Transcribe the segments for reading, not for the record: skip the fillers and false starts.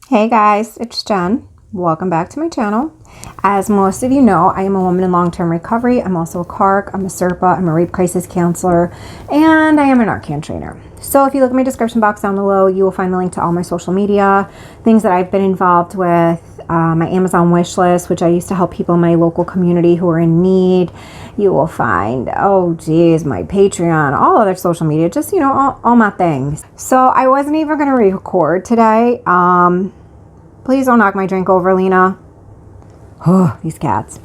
Hey guys, it's Jen. Welcome back to my channel. As most of you know, I am a woman in long-term recovery. I'm also a CARC, I'm a CRPA, I'm a rape crisis counselor, and I am a Narcan trainer. So if you look at my description box down below, you will find the link to all my social media, things that I've been involved with, my Amazon wish list, which I used to help people in my local community who are in need. You will find, my Patreon, all other social media, just, all my things. So I wasn't even going to record today. Please don't knock my drink over, Lena. Oh, these cats.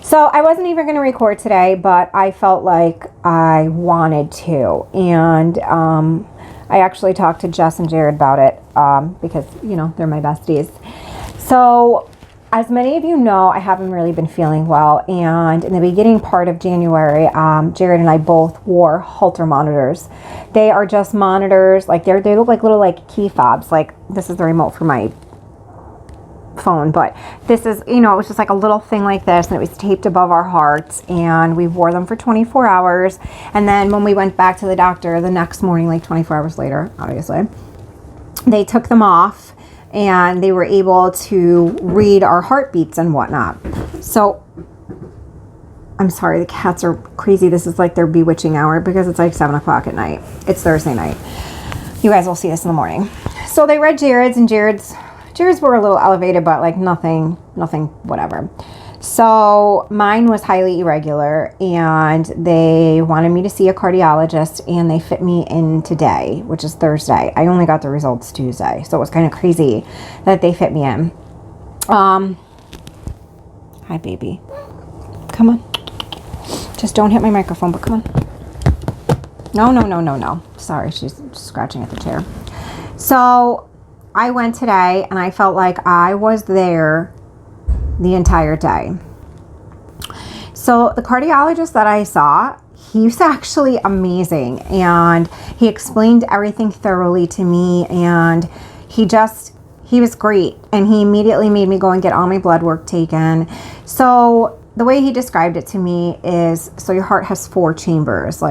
So I wasn't even going to record today, but I felt like I wanted to. And I actually talked to Jess and Jared about it because, they're my besties. So as many of you know, I haven't really been feeling well. And in the beginning part of January, Jared and I both wore Holter monitors. They are just monitors. They look like little key fobs. This is the remote for my phone, but this is, it was just like a little thing like this, and it was taped above our hearts, and we wore them for 24 hours. And then when we went back to the doctor the next morning, 24 hours later, obviously, they took them off and they were able to read our heartbeats and whatnot. So I'm sorry, the cats are crazy. This is their bewitching hour because it's 7 o'clock at night. It's Thursday night. You guys will see this in the morning. So they read Jared's, and Jared's were a little elevated, but nothing, whatever. So mine was highly irregular, and they wanted me to see a cardiologist, and they fit me in today, which is Thursday. I only got the results Tuesday, so it was kind of crazy that they fit me in. Hi, baby. Come on. Just don't hit my microphone, but come on. No. Sorry, she's scratching at the chair. So I went today, and I felt like I was there the entire day. So the cardiologist that I saw, he's actually amazing, and he explained everything thoroughly to me, and he was great, and he immediately made me go and get all my blood work taken. So the way he described it to me is, so your heart has 4 chambers,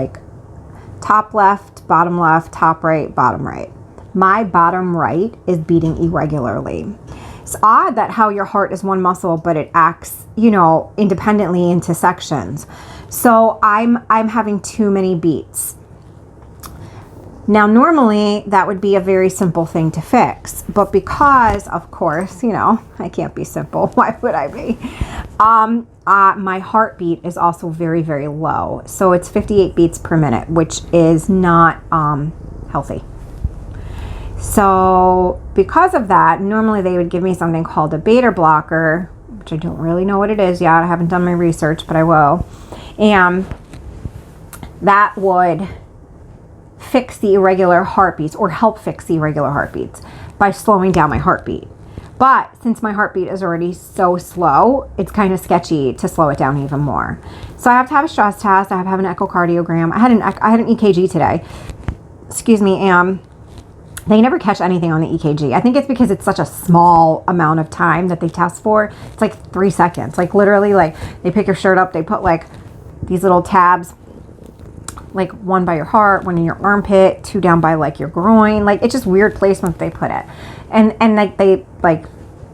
top left, top right, bottom right. My bottom right is beating irregularly. It's odd that how your heart is one muscle, but it acts, independently into sections. So I'm having too many beats. Now, normally that would be a very simple thing to fix, but because, of course, I can't be simple. Why would I be? My heartbeat is also very, very low. So it's 58 beats per minute, which is not healthy. So because of that, normally they would give me something called a beta blocker, which I don't really know what it is yet. I haven't done my research, but I will. And that would fix the irregular heartbeats, or help fix the irregular heartbeats by slowing down my heartbeat. But since my heartbeat is already so slow, it's kind of sketchy to slow it down even more. So I have to have a stress test. I have to have an echocardiogram. I had an EKG today. Excuse me. They never catch anything on the EKG. I think it's because it's such a small amount of time that they test for. It's 3 seconds. Literally, they pick your shirt up, they put these little tabs, one by your heart, one in your armpit, 2 down by your groin. It's just weird placement they put it. And they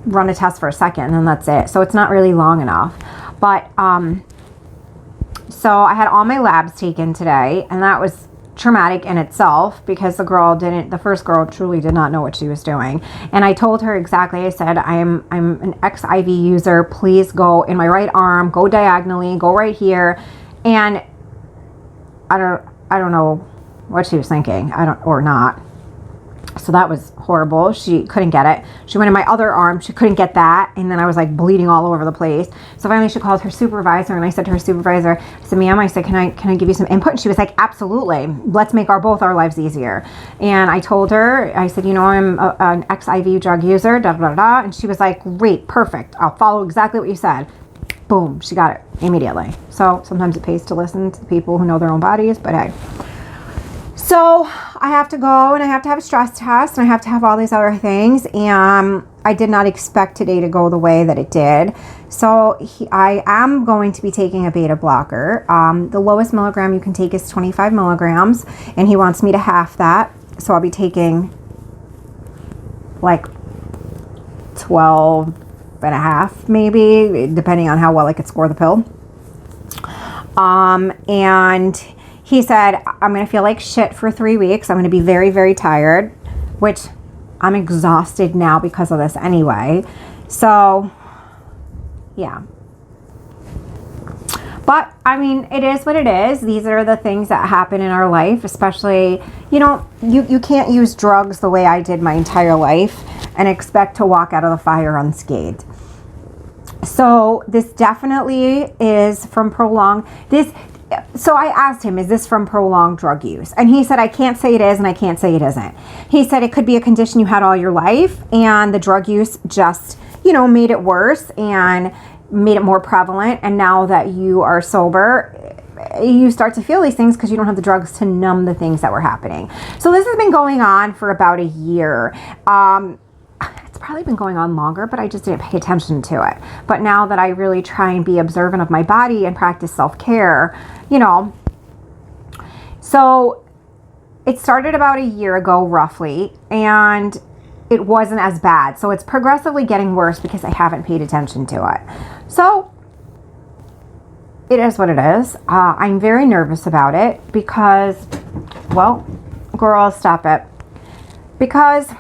run a test for a second, and that's it. So it's not really long enough. But so I had all my labs taken today, and that was traumatic in itself because the first girl truly did not know what she was doing. And I told her exactly, I said, I'm an ex-IV user. Please go in my right arm, go diagonally, go right here. And I don't know what she was thinking. Or not. So that was horrible. She couldn't get it. She went in my other arm. She couldn't get that. And then I was bleeding all over the place. So finally she called her supervisor, and I said to her supervisor, I said, ma'am, I said, can I give you some input? And she was like, absolutely. Let's make both our lives easier. And I told her, I said, I'm an ex-IV drug user, da, da, da, da. And she was like, great, perfect. I'll follow exactly what you said. Boom. She got it immediately. So sometimes it pays to listen to people who know their own bodies, but hey. So I have to go, and I have to have a stress test, and I have to have all these other things. And I did not expect today to go the way that it did. So I am going to be taking a beta blocker. The lowest milligram you can take is 25 milligrams, and he wants me to half that. So I'll be taking like 12 and a half, maybe, depending on how well I could score the pill. And he said, I'm going to feel like shit for 3 weeks. I'm going to be very, very tired, which I'm exhausted now because of this anyway. So, yeah. But, I mean, it is what it is. These are the things that happen in our life, especially, you know, you can't use drugs the way I did my entire life and expect to walk out of the fire unscathed. So this definitely is from prolonged, so I asked him, is this from prolonged drug use? And he said, I can't say it is and I can't say it isn't. He said it could be a condition you had all your life and the drug use just, you know, made it worse and made it more prevalent. And now that you are sober, you start to feel these things because you don't have the drugs to numb the things that were happening. So this has been going on for about a year. It's probably been going on longer, but I just didn't pay attention to it. But now that I really try and be observant of my body and practice self-care, you know. So it started about a year ago, roughly, and it wasn't as bad. So it's progressively getting worse because I haven't paid attention to it. So it is what it is. I'm very nervous about it because, well, girl, stop it. Because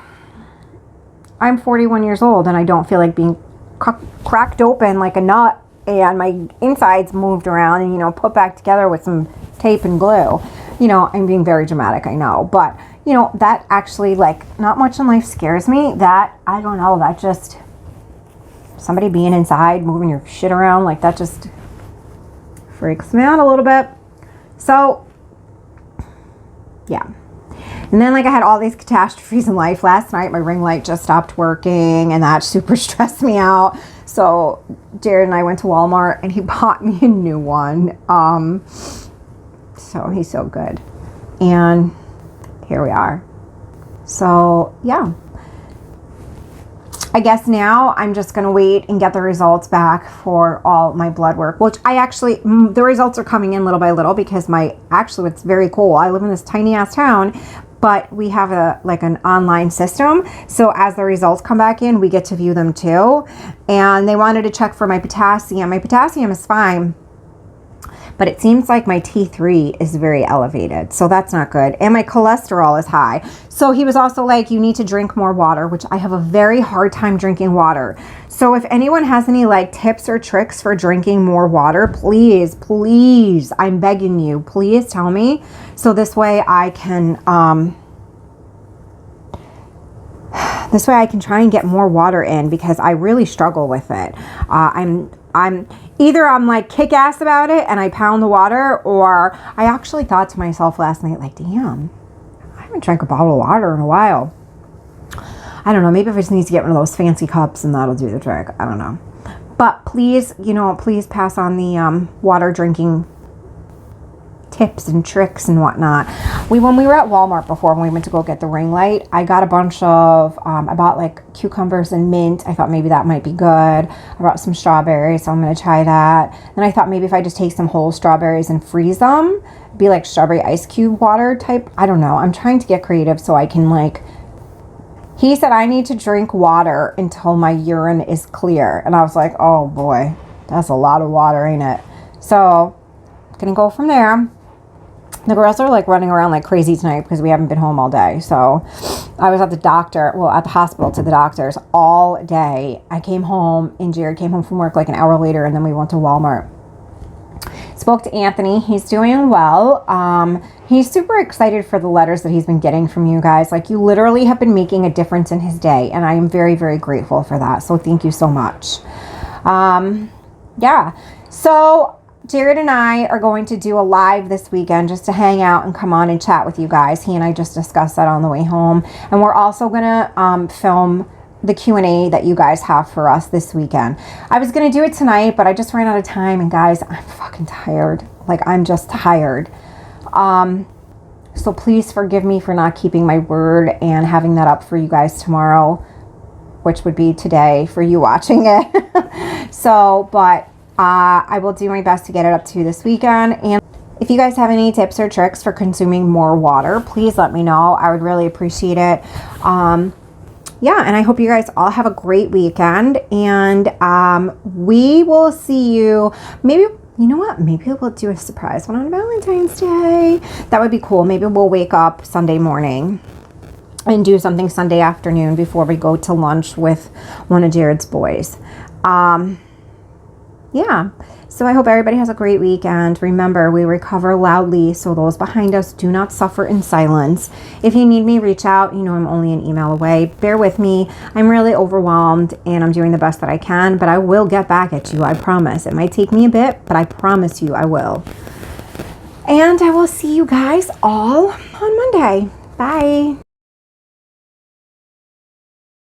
I'm 41 years old and I don't feel like being cracked open like a nut and my insides moved around and, you know, put back together with some tape and glue. You know, I'm being very dramatic, I know. But, you know, that actually, like, not much in life scares me. That, I don't know, that just, somebody being inside, moving your shit around, like, that just freaks me out a little bit. So, yeah. And then, like, I had all these catastrophes in life. Last night, my ring light just stopped working, and that super stressed me out. So, Jared and I went to Walmart, and he bought me a new one. So, he's so good. And here we are. So, yeah. I guess now I'm just going to wait and get the results back for all my blood work, which I actually, the results are coming in little by little because actually it's very cool. I live in this tiny ass town, but we have an online system. So as the results come back in, we get to view them too. And they wanted to check for my potassium. My potassium is fine, but it seems like my T3 is very elevated. So that's not good. And my cholesterol is high. So he was also like, you need to drink more water, which I have a very hard time drinking water. So if anyone has any like tips or tricks for drinking more water, please, please, I'm begging you, please tell me. So this way I can, try and get more water in because I really struggle with it. I'm like kick-ass about it and I pound the water, or I actually thought to myself last night, like, damn, I haven't drank a bottle of water in a while. I don't know, maybe if I just need to get one of those fancy cups and that'll do the trick. I don't know. But please, please pass on the water drinking tips and tricks and whatnot. When we were at Walmart before, when we went to go get the ring light, I got a bunch of, I bought like cucumbers and mint. I thought maybe that might be good. I brought some strawberries, so I'm going to try that. Then I thought maybe if I just take some whole strawberries and freeze them, be like strawberry ice cube water type. I don't know. I'm trying to get creative so I can he said I need to drink water until my urine is clear. And I was like, oh boy, that's a lot of water, ain't it? So, gonna go from there. The girls are like running around like crazy tonight because we haven't been home all day. So I was at the hospital to the doctors all day. I came home and Jared came home from work like an hour later, and then we went to Walmart. Spoke to Anthony. He's doing well. He's super excited for the letters that he's been getting from you guys. Like, you literally have been making a difference in his day, and I am very, very grateful for that. So thank you so much. Yeah. So Jared and I are going to do a live this weekend just to hang out and come on and chat with you guys. He and I just discussed that on the way home. And we're also going to film the Q&A that you guys have for us this weekend. I was going to do it tonight, but I just ran out of time. And guys, I'm fucking tired. Like, I'm just tired. So please forgive me for not keeping my word and having that up for you guys tomorrow, which would be today for you watching it. So, but I will do my best to get it up to you this weekend. And if you guys have any tips or tricks for consuming more water, please let me know. I would really appreciate it. yeah, and I hope you guys all have a great weekend, and we will see you. Maybe, you know what? Maybe we'll do a surprise one on Valentine's Day. That would be cool. Maybe we'll wake up Sunday morning and do something Sunday afternoon before we go to lunch with one of Jared's boys. Yeah, so I hope everybody has a great weekend. Remember, we recover loudly, so those behind us do not suffer in silence. If you need me, reach out. You know, I'm only an email away. Bear with me. I'm really overwhelmed, and I'm doing the best that I can, but I will get back at you, I promise. It might take me a bit, but I promise you I will. And I will see you guys all on Monday. Bye.